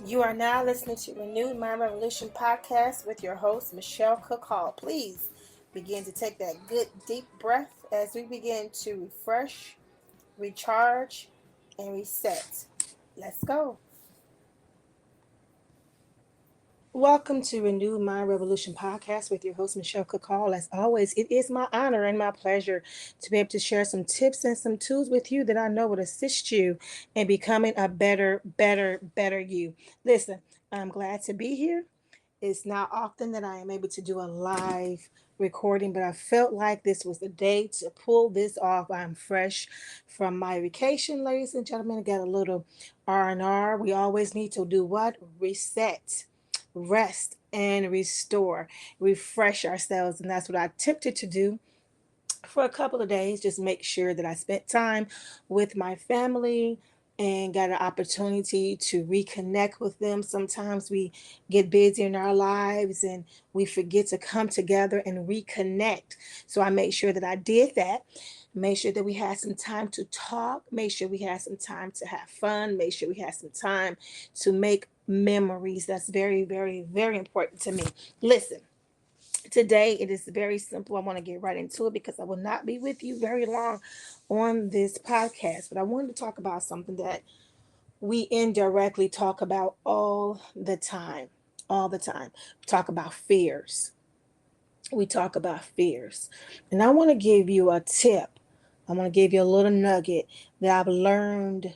You are now listening to Renewed Mind Revolution podcast with your host, Michelle Cook Hall. Please begin to take that good deep breath as we begin to refresh, recharge, and reset. Let's go. Welcome to Renewed Mind Revolution podcast with your host, Michelle Cook Hall. As always, it is my honor and my pleasure to be able to share some tips and some tools with you that I know would assist you in becoming a better you. Listen, I'm glad to be here. It's not often that I am able to do a live recording, but I felt like this was the day to pull this off. I'm fresh from my vacation, ladies and gentlemen. I got a little R&R. We always need to do what? Reset, rest, and restore, refresh ourselves. And that's what I attempted to do for a couple of days. Just make sure that I spent time with my family and got an opportunity to reconnect with them. Sometimes we get busy in our lives and we forget to come together and reconnect. So I made sure that I did that. Make sure that we had some time to talk. Make sure we had some time to have fun. Make sure we had some time to make memories. That's very important to me. Listen, today it is very simple. I want to get right into it because I will not be with you very long on this podcast. But I wanted to talk about something that we indirectly talk about all the time. All the time. We talk about fears. We talk about fears. And I want to give you a tip. I want to give you a little nugget that I've learned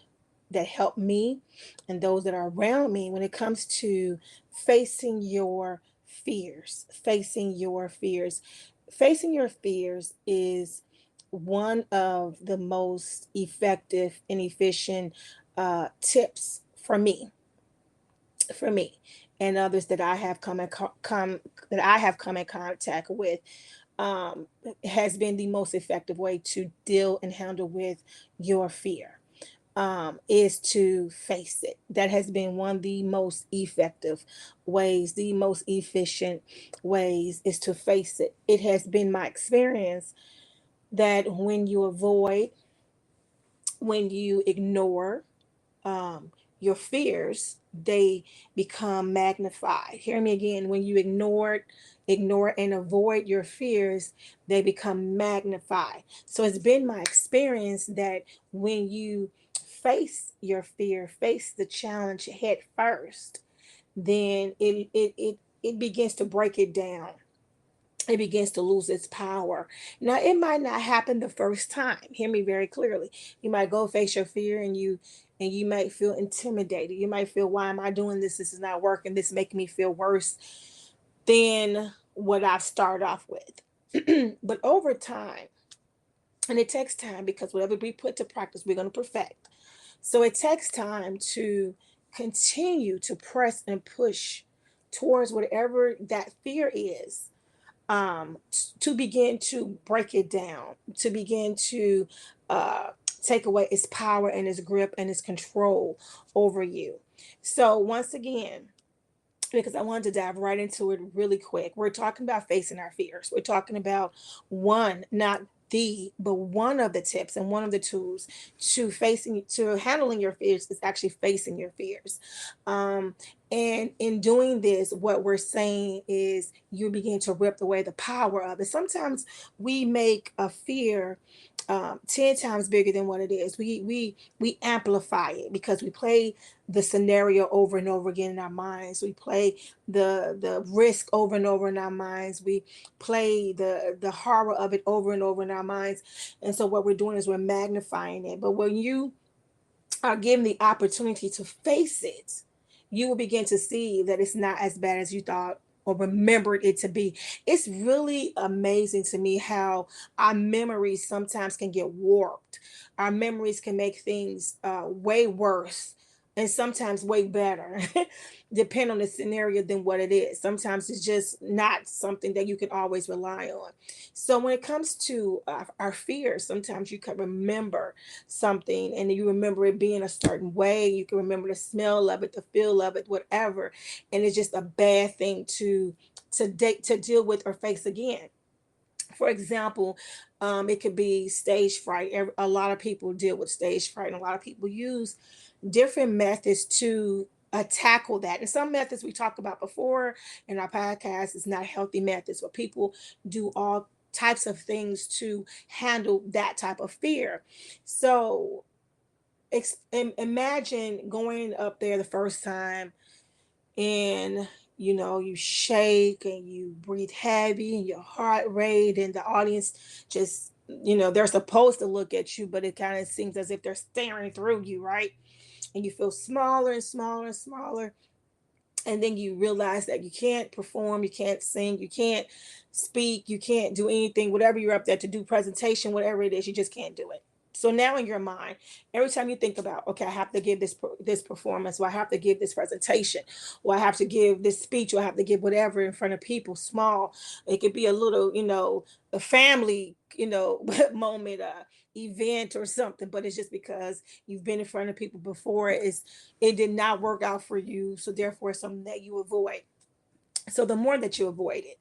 that helped me and those that are around me when it comes to facing your fears. Facing your fears. Facing your fears is one of the most effective and efficient tips for me and others that I have come in contact with. um, has been the most effective way to deal and handle with your fear, is to face it. That has been one of the most effective ways, the most efficient ways is to face it. It has been my experience that when you avoid, when you ignore, um, your fears, they become magnified. Hear me again. When you ignore and avoid your fears, they become magnified. So it's been my experience that when you face your fear, face the challenge head first, then it begins to break it down. It begins to lose its power. Now, it might not happen the first time. Hear me very clearly. You might go face your fear and you might feel intimidated. You might feel, why am I doing this? This is not working. This is making me feel worse than what I start off with. But over time, and it takes time because whatever we put to practice, we're going to perfect. So it takes time to continue to press and push towards whatever that fear is, to begin to break it down, to begin to take away its power and its grip and its control over you. So, once again, because I wanted to dive right into it really quick, we're talking about facing our fears. We're talking about one, not but one of the tips and one of the tools to handling your fears is actually facing your fears. um, and in doing this, what we're saying is you begin to rip away the power of it. Sometimes we make a fear 10 times bigger than what it is. We amplify it because we play the scenario over and over again in our minds. We play the risk over and over in our minds. We play the horror of it over and over in our minds. And so what we're doing is we're magnifying it. But when you are given the opportunity to face it, you will begin to see that it's not as bad as you thought or remembered it to be. It's really amazing to me how our memories sometimes can get warped. Our memories can make things way worse and sometimes way better, depend on the scenario than what it is. Sometimes it's just not something that you can always rely on. So when it comes to our fears, sometimes you can remember something and you remember it being a certain way. You can remember the smell of it, the feel of it, whatever, and it's just a bad thing to deal with or face again. For example, it could be stage fright. A lot of people deal with stage fright, and a lot of people use different methods to tackle that. And some methods we talked about before in our podcast is not healthy methods, where people do all types of things to handle that type of fear. So imagine going up there the first time, and you shake and you breathe heavy and your heart rate, and the audience just, they're supposed to look at you, but it kind of seems as if they're staring through you, right? And you feel smaller and smaller and smaller, and then you realize that you can't perform, you can't sing, you can't speak, you can't do anything, whatever you're up there to do, presentation, whatever it is, you just can't do it. So now in your mind, every time you think about, okay, I have to give this performance, or I have to give this presentation, or I have to give this speech, or I have to give whatever in front of people, small, it could be a little, a family, moment, event or something, but it's just because you've been in front of people before. It did not work out for you, so therefore it's something that you avoid. So the more that you avoid it,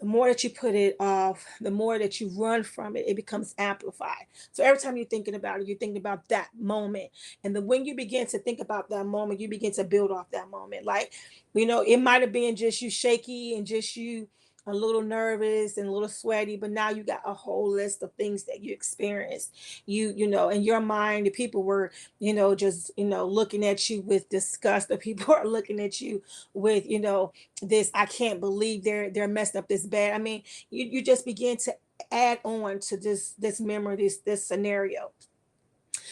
the more that you put it off, the more that you run from it, it becomes amplified. So every time you're thinking about it, you're thinking about that moment. And then when you begin to think about that moment, you begin to build off that moment. Like, it might have been just you shaky and just you a little nervous and a little sweaty, but now you got a whole list of things that you experienced. In your mind, the people were, just, looking at you with disgust. The people are looking at you with, this, I can't believe they're messed up this bad. I mean, you just begin to add on to this memory, this scenario.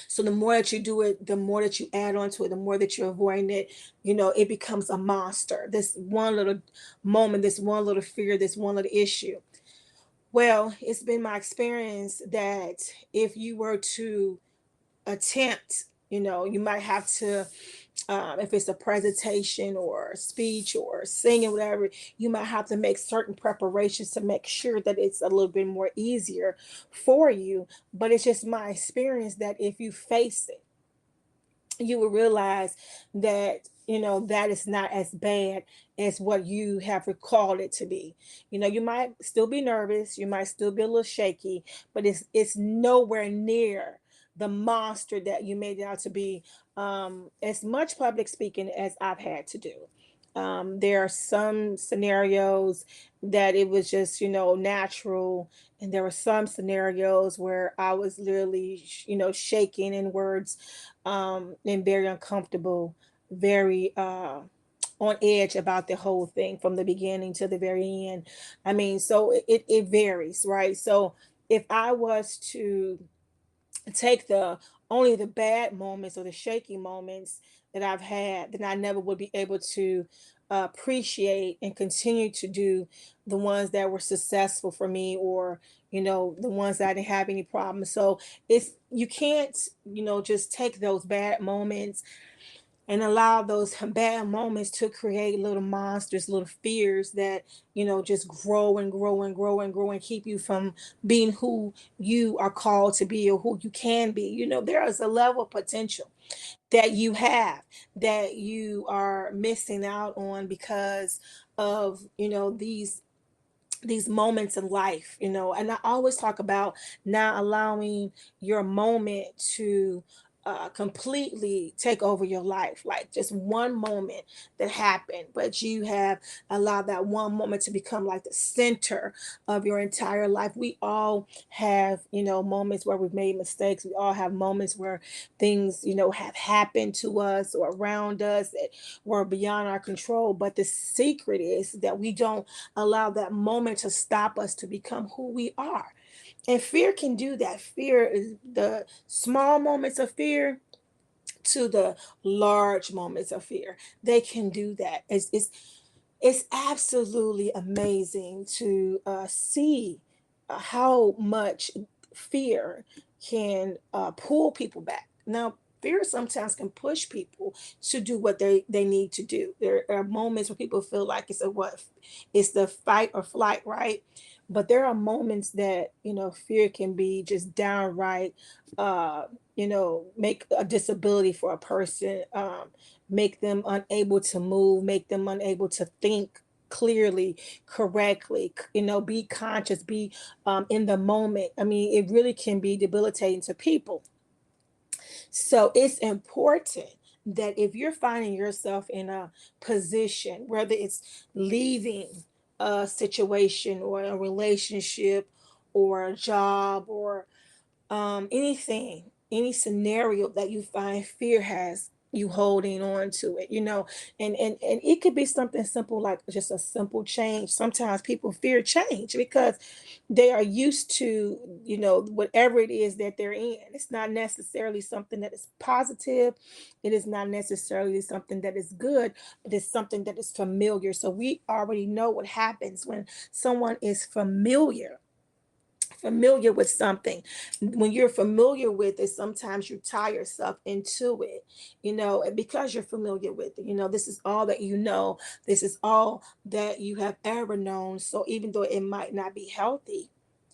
So the more that you do it, the more that you add on to it, the more that you're avoiding it, it becomes a monster. This one little moment, this one little fear, this one little issue. Well, it's been my experience that if you were to attempt, you might have to, if it's a presentation or a speech or singing, whatever, you might have to make certain preparations to make sure that it's a little bit more easier for you. But it's just my experience that if you face it, you will realize that that is not as bad as what you have recalled it to be. You might still be nervous, you might still be a little shaky, but it's nowhere near the monster that you made it out to be. As much public speaking as I've had to do, there are some scenarios that it was just natural, and there were some scenarios where I was literally shaking in words, and very uncomfortable, very on edge about the whole thing from the beginning to the very end. I mean, so it varies, right? So if I was to take the only the bad moments or the shaky moments that I've had, then I never would be able to appreciate and continue to do the ones that were successful for me, or the ones that I didn't have any problems. So it's, you can't just take those bad moments and allow those bad moments to create little monsters, little fears that, just grow and grow and grow and grow and keep you from being who you are called to be or who you can be. There is a level of potential that you have that you are missing out on because of, these moments in life. And I always talk about not allowing your moment to completely take over your life, like just one moment that happened, but you have allowed that one moment to become like the center of your entire life. We all have moments where we've made mistakes. We all have moments where things have happened to us or around us that were beyond our control, but the secret is that we don't allow that moment to stop us to become who we are. And fear can do that. Fear is the small moments of fear to the large moments of fear. They can do that. It's absolutely amazing to see how much fear can pull people back. Now, fear sometimes can push people to do what they need to do. There are moments where people feel like it's the fight or flight, right? But there are moments that fear can be just downright, make a disability for a person, make them unable to move, make them unable to think clearly, correctly, be conscious, be in the moment. I mean, it really can be debilitating to people. So it's important that if you're finding yourself in a position, whether it's leaving a situation or a relationship or a job or anything, any scenario that you find fear has you holding on to it, and it could be something simple like just a simple change. Sometimes people fear change because they are used to, whatever it is that they're in. It's not necessarily something that is positive. It is not necessarily something that is good, but it's something that is familiar. So we already know what happens when someone is familiar with something. When you're familiar with it, sometimes you tie yourself into it, and because you're familiar with it, this is all that you know. This is all that you have ever known. So even though it might not be healthy,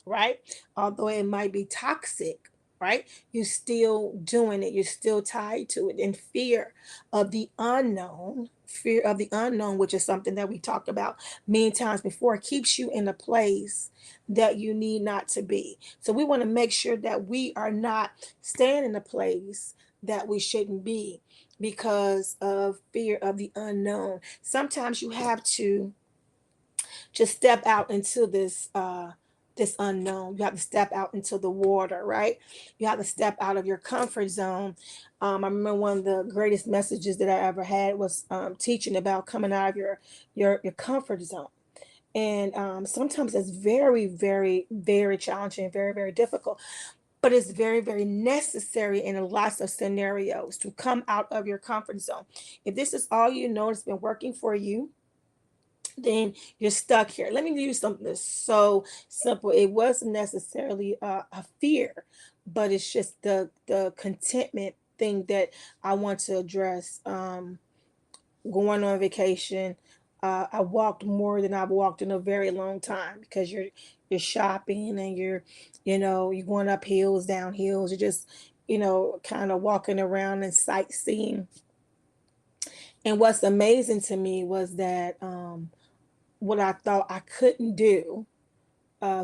right? Although it might be toxic, right? You're still doing it. You're still tied to it. And fear of the unknown, which is something that we talked about many times before, keeps you in a place that you need not to be. So we want to make sure that we are not staying in a place that we shouldn't be because of fear of the unknown. Sometimes you have to just step out into this unknown. You have to step out into the water, right? You have to step out of your comfort zone. I remember one of the greatest messages that I ever had was teaching about coming out of your comfort zone. And sometimes it's very, very, very challenging, very, very difficult, but it's very, very necessary in lots of scenarios to come out of your comfort zone. If this is all you know, it's been working for you, then you're stuck here. Let me give you something that's so simple. It wasn't necessarily a fear, but it's just the contentment thing that I want to address. Going on vacation, I walked more than I've walked in a very long time because you're shopping and you're going up hills, down hills. You're just kind of walking around and sightseeing. And what's amazing to me was that what I thought I couldn't do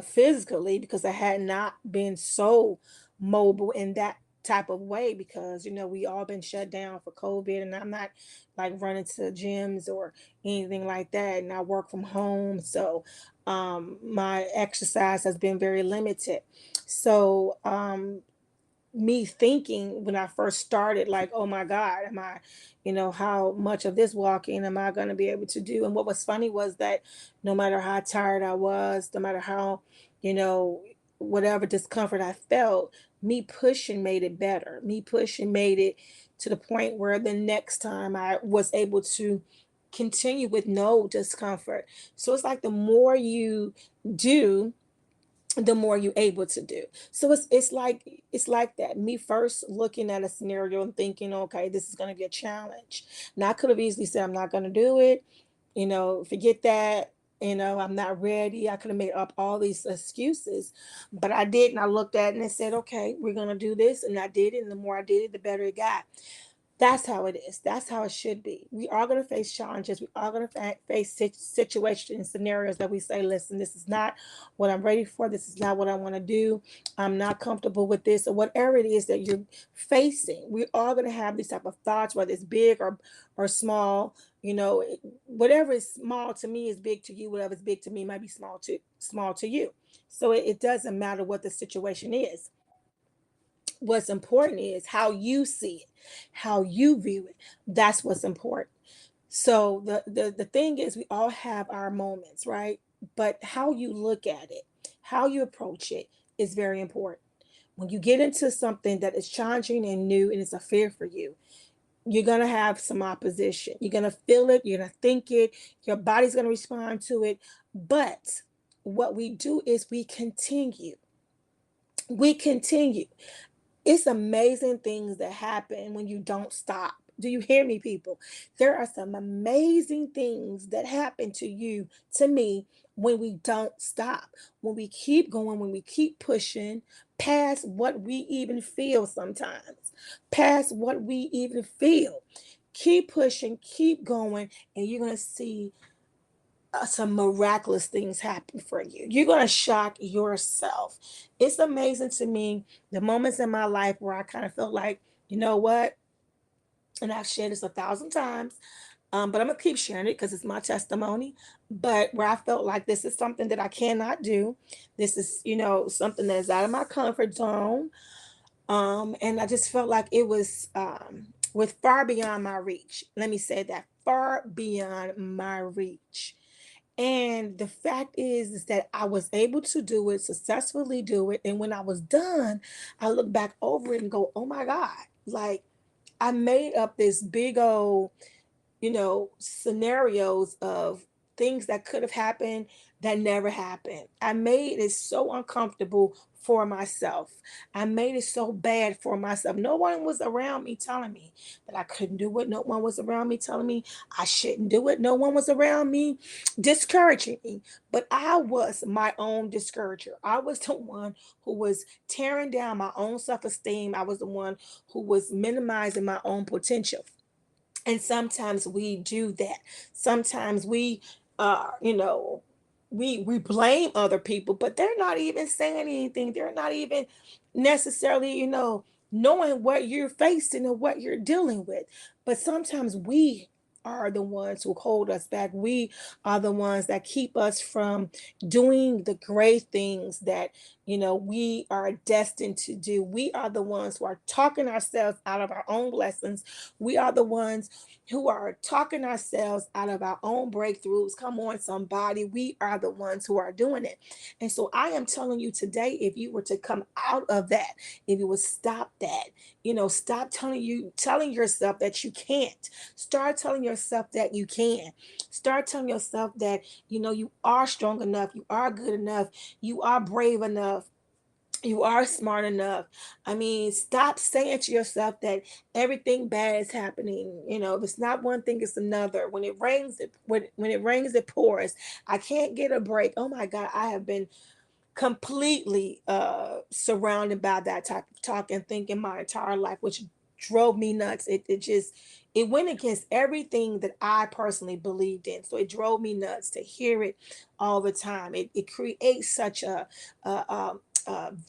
physically because I had not been so mobile in that type of way because we all been shut down for COVID, and I'm not like running to gyms or anything like that, and I work from home, so my exercise has been very limited. So me thinking when I first started, like, oh my God, how much of this walking am I going to be able to do? And what was funny was that no matter how tired I was, no matter how, you know, whatever discomfort I felt, me pushing made it better. Me pushing made it to the point where the next time I was able to continue with no discomfort. So it's like the more you do, the more you're able to do. So it's like that. Me first looking at a scenario and thinking, okay, this is going to be a challenge. Now I could have easily said I'm not going to do it. Forget that. I'm not ready. I could have made up all these excuses, but I didn't. I looked at it and said, okay, we're going to do this, and I did it. And the more I did it, the better it got. That's how it is. That's how it should be. We are going to face challenges. We are going to face situations, scenarios that we say, listen, this is not what I'm ready for. This is not what I want to do. I'm not comfortable with this, or whatever it is that you're facing. We are going to have these type of thoughts, whether it's big or small. Whatever is small to me is big to you. Whatever is big to me might be small to you. So it doesn't matter what the situation is. What's important is how you see it, how you view it. That's what's important. So the thing is, we all have our moments, right? But how you look at it, how you approach it is very important. When you get into something that is challenging and new and it's a fear for you, you're going to have some opposition. You're going to feel it, you're going to think it, your body's going to respond to it. But what we do is we continue. We continue. It's amazing things that happen when you don't stop. Do you hear me, people? There are some amazing things that happen to you, to me, when we don't stop, when we keep going, when we keep pushing past what we even feel sometimes, past what we even feel. Keep pushing, keep going, and you're going to see some miraculous things happen for you. You're going to shock yourself. It's amazing to me the moments in my life where I kind of felt like, you know what? And I've shared this 1,000 times, but I'm gonna keep sharing it because it's my testimony. But where I felt like this is something that I cannot do, this is, something that is out of my comfort zone. And I just felt like it was with far beyond my reach. Let me say that, far beyond my reach. And the fact is that I was able to do it, successfully do it. And when I was done, I look back over it and go, oh my God, like I made up this big old, scenarios of things that could have happened that never happened. I made it so uncomfortable for myself. I made it so bad for myself. No one was around me telling me that I couldn't do it. No one was around me telling me I shouldn't do it. No one was around me discouraging me. But I was my own discourager. I was the one who was tearing down my own self esteem. I was the one who was minimizing my own potential. And sometimes we do that. Sometimes we we blame other people, but they're not even saying anything. They're not even necessarily, knowing what you're facing and what you're dealing with. But sometimes we are the ones who hold us back. We are the ones that keep us from doing the great things that we are destined to do. We are the ones who are talking ourselves out of our own blessings. We are the ones who are talking ourselves out of our own breakthroughs. Come on, somebody. We are the ones who are doing it. And so I am telling you today, if you were to come out of that, if you would stop that, stop telling yourself that you can't. Start telling yourself that you can. Start telling yourself that, you are strong enough, you are good enough, you are brave enough, you are smart enough. I mean, stop saying to yourself that everything bad is happening. If it's not one thing, it's another. When it rains, it pours. I can't get a break. Oh my God, I have been completely surrounded by that type of talk and thinking my entire life, which drove me nuts. It went against everything that I personally believed in. So it drove me nuts to hear it all the time. It creates such a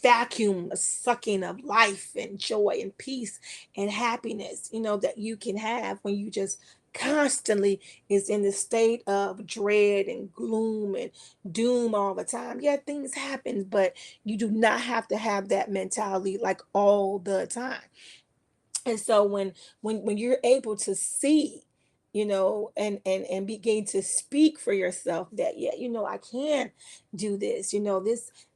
vacuum, a sucking of life and joy and peace and happiness, that you can have when you just constantly is in the state of dread and gloom and doom all the time. Yeah, things happen, but you do not have to have that mentality like all the time. And so when you're able to see, and begin to speak for yourself that, yeah, I can do this.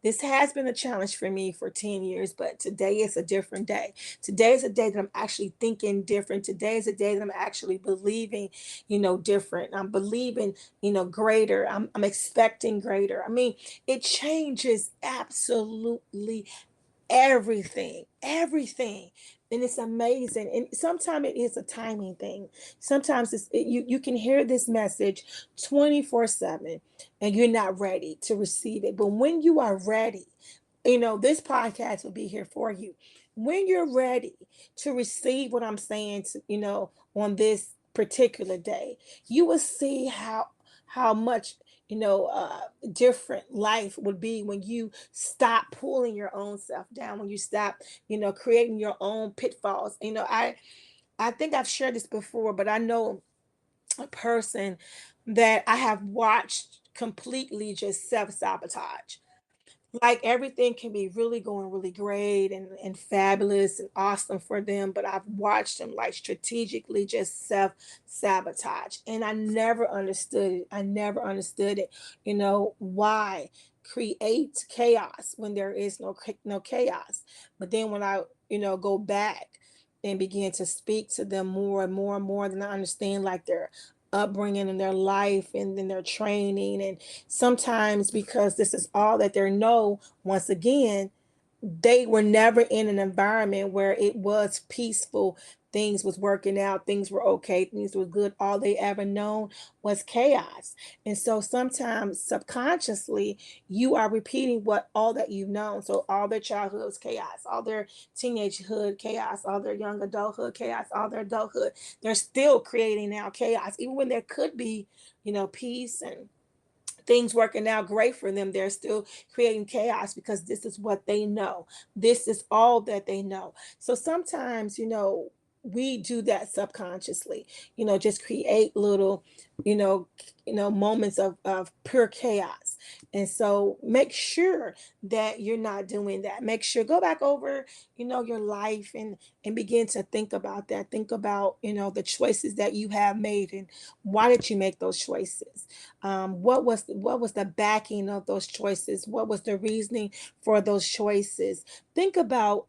This has been a challenge for me for 10 years, but today is a different day. Today is a day that I'm actually thinking different. Today is a day that I'm actually believing, different. I'm believing, greater. I'm expecting greater. I mean, it changes absolutely everything. And it's amazing. And sometimes it is a timing thing. Sometimes you can hear this message 24/7 and you're not ready to receive it. But when you are ready, this podcast will be here for you. When you're ready to receive what I'm saying to, on this particular day, you will see how much, different life would be when you stop pulling your own self down, when you stop, creating your own pitfalls. I think I've shared this before, but I know a person that I have watched completely just self-sabotage. Like everything can be really going really great and fabulous and awesome for them, but I've watched them like strategically just self sabotage, and I never understood it. I never understood it. Why create chaos when there is no chaos? But then when I go back and begin to speak to them more and more and more, then I understand like their upbringing and their life and then their training. And sometimes because this is all that they know, once again, they were never in an environment where it was peaceful. Things was working out, things were okay, things were good. All they ever known was chaos. And so sometimes subconsciously you are repeating what all that you've known. So all their childhood was chaos, all their teenagehood chaos, all their young adulthood chaos, all their adulthood. They're still creating now chaos, even when there could be, peace and things working out great for them. They're still creating chaos because this is what they know. This is all that they know. So sometimes, we do that subconsciously, just create little, you know, moments of pure chaos. And so make sure that you're not doing that. Make sure, go back over, your life, and begin to think about that. Think about, the choices that you have made, and why did you make those choices? What was the backing of those choices? What was the reasoning for those choices? Think about,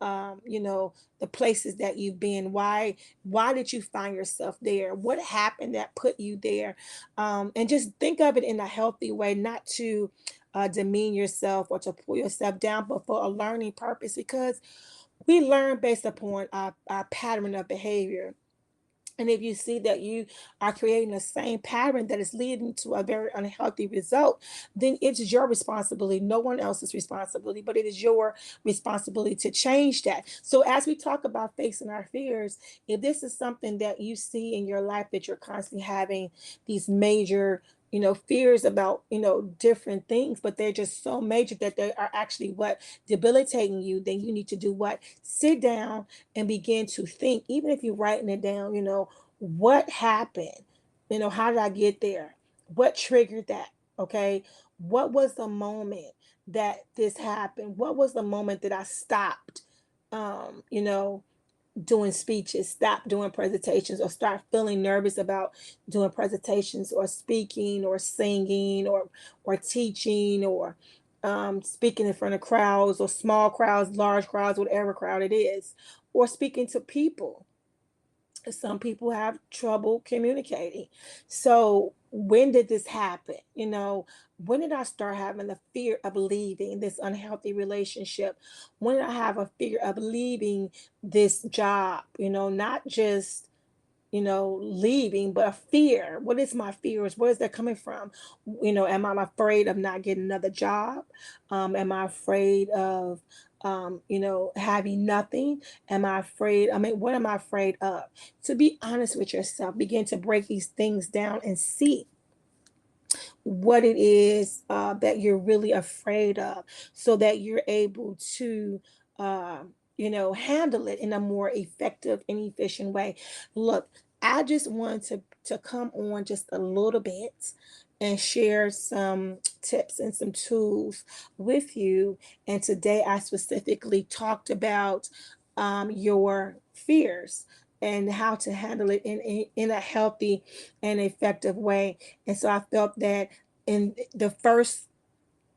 the places that you've been. Why did you find yourself there? What happened that put you there? And just think of it in a healthy way, not to demean yourself or to pull yourself down, but for a learning purpose, because we learn based upon our pattern of behavior. And if you see that you are creating the same pattern that is leading to a very unhealthy result, then it's your responsibility, no one else's responsibility, but it is your responsibility to change that. So, as we talk about facing our fears, if this is something that you see in your life, that you're constantly having these major, fears about, different things, but they're just so major that they are actually what debilitating you, then you need to do what? Sit down and begin to think, even if you're writing it down, what happened? How did I get there? What triggered that? Okay. What was the moment that this happened? What was the moment that I stopped, you know, doing speeches, stop doing presentations, or start feeling nervous about doing presentations or speaking or singing or teaching or speaking in front of crowds, or small crowds, large crowds, whatever crowd it is, or speaking to people. Some people have trouble communicating. So when did this happen? When did I start having the fear of leaving this unhealthy relationship? When did I have a fear of leaving this job? Not just leaving, but a fear. What is my fears? Where is that coming from? Am I afraid of not getting another job? Am I afraid of, having nothing? Am I afraid? I mean, what am I afraid of? To be honest with yourself, begin to break these things down and see what it is that you're really afraid of, so that you're able to handle it in a more effective and efficient way. Look, I just want to come on just a little bit and share some tips and some tools with you. And today I specifically talked about your fears and how to handle it in a healthy and effective way. And so I felt that in the first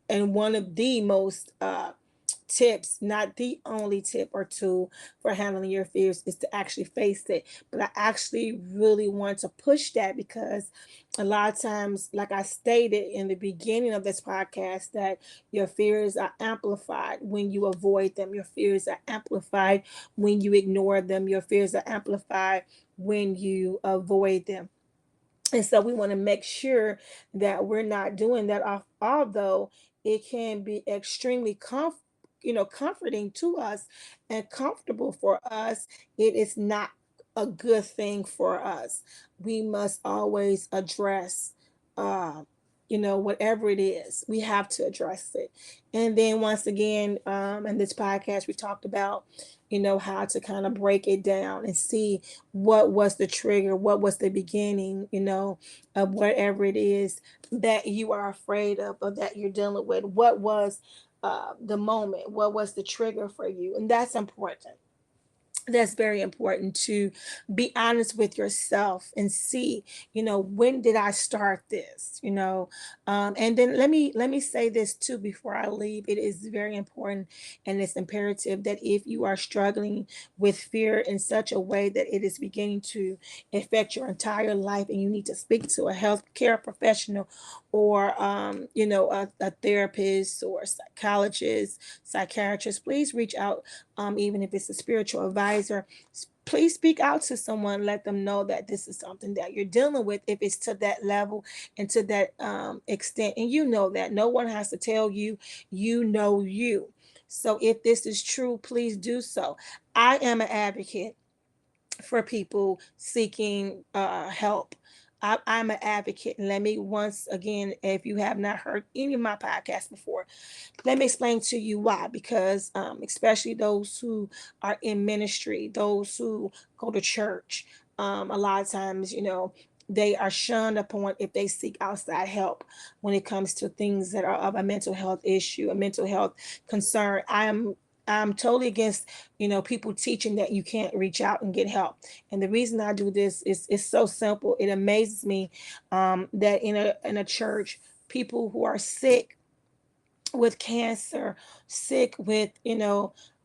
and one of the most tips, not the only tip or tool for handling your fears, is to actually face it. But I actually really want to push that, because a lot of times, like I stated in the beginning of this podcast, that your fears are amplified when you avoid them. Your fears are amplified when you ignore them. Your fears are amplified when you avoid them. And so we want to make sure that we're not doing that. Although it can be extremely comforting to us and comfortable for us, it is not a good thing for us. We must always address, uh, whatever it is, we have to address it. And then once again, in this podcast, we talked about, how to kind of break it down and see what was the trigger, what was the beginning, of whatever it is that you are afraid of, or that you're dealing with. What was the moment? What was the trigger for you? And that's important. That's very important, to be honest with yourself and see, when did I start this? And then let me say this too before I leave. It is very important, and it's imperative, that if you are struggling with fear in such a way that it is beginning to affect your entire life, and you need to speak to a healthcare professional, or a therapist or a psychologist, psychiatrist, please reach out. Even if it's a spiritual advisor, please speak out to someone. Let them know that this is something that you're dealing with, if it's to that level and to that extent. And that no one has to tell you, you. So if this is true, please do so. I am an advocate for people seeking help. I'm an advocate. And let me once again, if you have not heard any of my podcasts before, let me explain to you why. Because especially those who are in ministry, those who go to church, a lot of times, they are shunned upon if they seek outside help when it comes to things that are of a mental health issue, a mental health concern. I'm totally against, people teaching that you can't reach out and get help. And the reason I do this is so simple. It amazes me that in a church, people who are sick with cancer, sick with,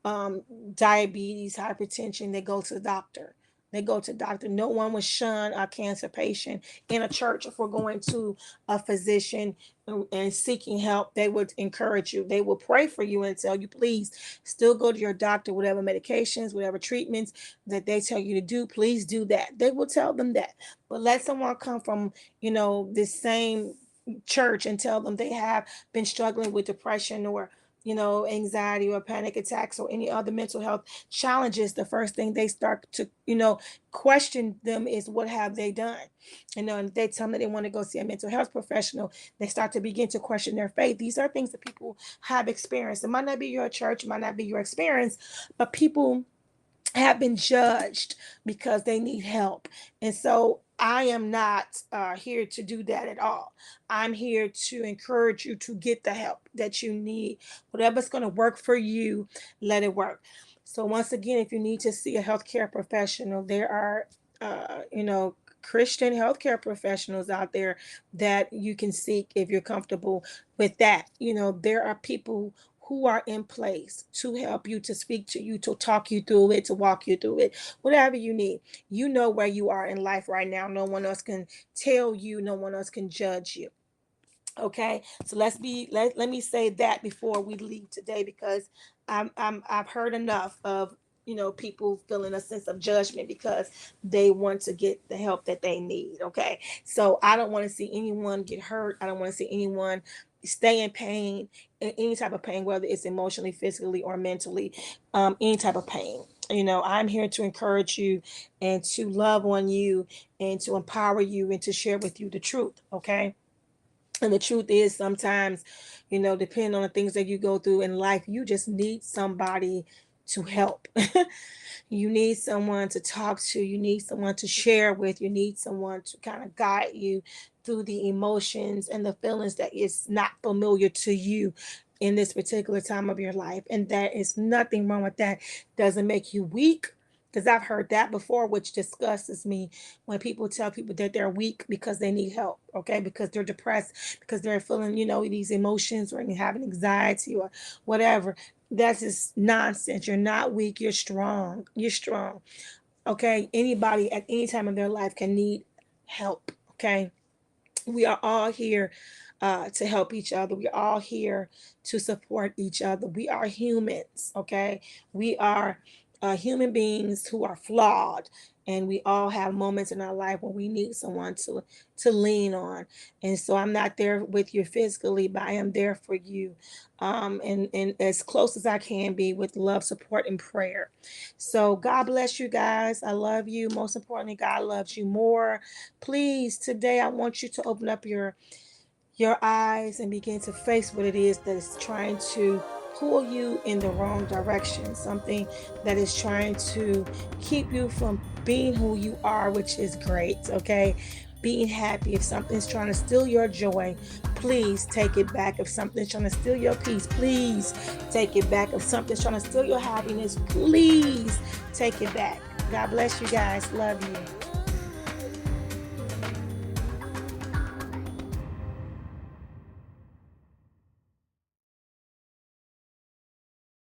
um, diabetes, hypertension, they go to the doctor. They go to the doctor. No one would shun a cancer patient in a church. If we're going to a physician and seeking help, they would encourage you. They will pray for you and tell you, please still go to your doctor, whatever medications, whatever treatments that they tell you to do, please do that. They will tell them that. But let someone come from, this same church and tell them they have been struggling with depression or anxiety or panic attacks or any other mental health challenges. The first thing they start to question them is, what have they done? And they tell them that they want to go see a mental health professional, they start to begin to question their faith. These are things that people have experienced. It might not be your church, it might not be your experience, but people have been judged because they need help. And so I am not here to do that at all. I'm here to encourage you to get the help that you need. Whatever's going to work for you, let it work. So, once again, if you need to see a healthcare professional, there are, Christian healthcare professionals out there that you can seek if you're comfortable with that. There are people who are in place to help you, to speak to you, to talk you through it, to walk you through it, whatever you need. You know where you are in life right now. No one else can tell you, no one else can judge you. Okay, so let me say that before we leave today, because I've heard enough of people feeling a sense of judgment because they want to get the help that they need. Okay, so I don't want to see anyone get hurt. I don't want to see anyone stay in pain, in any type of pain, whether it's emotionally, physically, or mentally, any type of pain. I'm here to encourage you and to love on you and to empower you and to share with you the truth. Okay, and the truth is, sometimes, depending on the things that you go through in life, you just need somebody to help. You need someone to talk to. You need someone to share with. You need someone to kind of guide you through the emotions and the feelings that is not familiar to you in this particular time of your life. And there is nothing wrong with that. Doesn't make you weak. Because I've heard that before, which disgusts me when people tell people that they're weak because they need help, okay? Because they're depressed, because they're feeling, these emotions or having anxiety or whatever. That's just nonsense. You're not weak. You're strong. You're strong. Okay. Anybody at any time in their life can need help. Okay. We are all here to help each other. We're all here to support each other. We are humans. Okay. We are human beings who are flawed, and we all have moments in our life when we need someone to lean on. And so I'm not there with you physically, but I am there for you, and as close as I can be, with love, support, and prayer. So God bless you guys. I love you. Most importantly, God loves you more. Please, today I want you to open up your eyes and begin to face what it is that is trying to pull you in the wrong direction, something that is trying to keep you from being who you are, which is great. Okay, being happy. If something's trying to steal your joy, please take it back. If something's trying to steal your peace, please take it back. If something's trying to steal your happiness, please take it back. God bless you guys. Love you.